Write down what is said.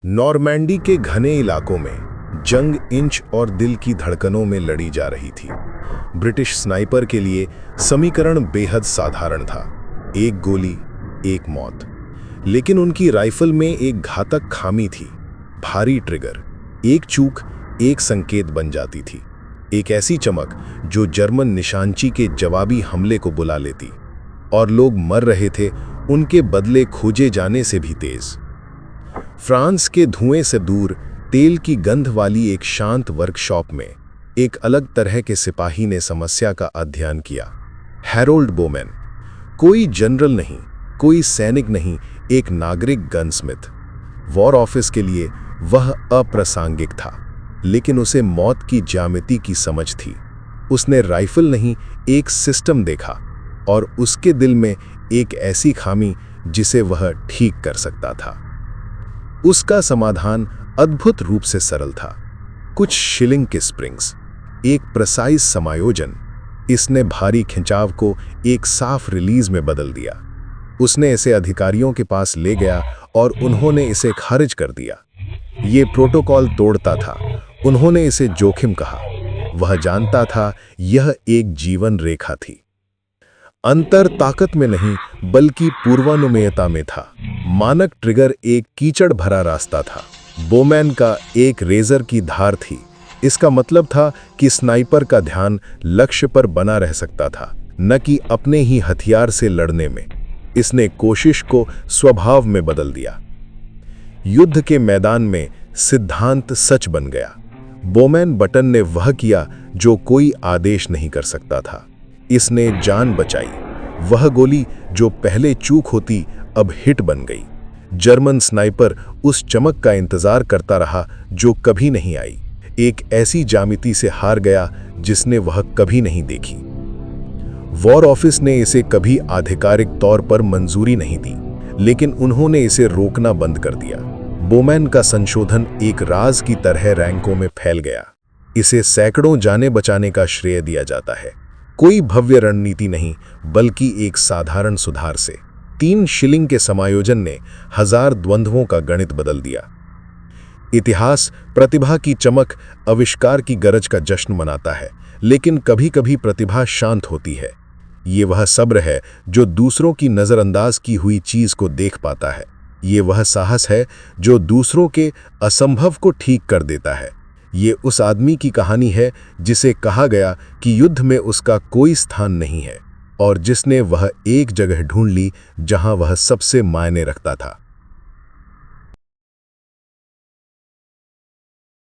Normandy के घने इलाकों में जंग इंच और दिल की धड़कनों में लड़ी जा रही थी। ब्रिटिश स्नाइपर के लिए समीकरण बेहद साधारण था, एक गोली एक मौत। लेकिन उनकी राइफल में एक घातक खामी थी, भारी ट्रिगर। एक चूक एक संकेत बन जाती थी, एक ऐसी चमक जो जर्मन निशानची के जवाबी हमले को बुला लेती। और लोग मर रहे थे उनके बदले खोजे जाने से भी तेज। फ्रांस के धुएं से दूर तेल की गंध वाली एक शांत वर्कशॉप में एक अलग तरह के सिपाही ने समस्या का अध्ययन किया। हैरोल्ड बोमैन, कोई जनरल नहीं, कोई सैनिक नहीं, एक नागरिक गनस्मिथ। वॉर ऑफिस के लिए वह अप्रासंगिक था, लेकिन उसे मौत की ज्यामिति की समझ थी। उसने राइफल नहीं, एक सिस्टम देखा, और उसके दिल में एक ऐसी खामी जिसे वह ठीक कर सकता था। उसका समाधान अद्भुत रूप से सरल था, कुछ शिलिंग के स्प्रिंग्स, एक प्रिसाइज समायोजन। इसने भारी खिंचाव को एक साफ रिलीज में बदल दिया। उसने इसे अधिकारियों के पास ले गया और उन्होंने इसे खारिज कर दिया। ये प्रोटोकॉल तोड़ता था, उन्होंने इसे जोखिम कहा। वह जानता था यह एक जीवन रेखा थी। अंतर ताकत में नहीं बल्कि पूर्वानुमेयता में था। मानक ट्रिगर एक कीचड़ भरा रास्ता था, बोमैन का एक रेजर की धार थी। इसका मतलब था कि स्नाइपर का ध्यान लक्ष्य पर बना रह सकता था, न कि अपने ही हथियार से लड़ने में। इसने कोशिश को स्वभाव में बदल दिया। युद्ध के मैदान में सिद्धांत सच बन गया। बोमैन बटन ने वह किया जो कोई आदेश नहीं कर सकता था। इसने जान बचाई। वह गोली जो पहले चूक होती अब हिट बन गई। जर्मन स्नाइपर उस चमक का इंतजार करता रहा जो कभी नहीं आई, एक ऐसी ज्यामिति से हार गया जिसने वह कभी नहीं देखी। वॉर ऑफिस ने इसे कभी आधिकारिक तौर पर मंजूरी नहीं दी, लेकिन उन्होंने इसे रोकना बंद कर दिया। बोमैन का संशोधन एक राज की तरह रैंकों में फैल गया। इसे सैकड़ों जाने बचाने का श्रेय दिया जाता है, कोई भव्य रणनीति नहीं बल्कि एक साधारण सुधार से। 3 शिलिंग के समायोजन ने 1000 द्वंद्वों का गणित बदल दिया। इतिहास प्रतिभा की चमक, आविष्कार की गरज का जश्न मनाता है, लेकिन कभी कभी प्रतिभा शांत होती है। ये वह सब्र है जो दूसरों की नजरअंदाज की हुई चीज को देख पाता है। ये वह साहस है जो दूसरों के असंभव को ठीक कर देता है। ये उस आदमी की कहानी है जिसे कहा गया कि युद्ध में उसका कोई स्थान नहीं है, और जिसने वह एक जगह ढूंढ ली जहां वह सबसे मायने रखता था।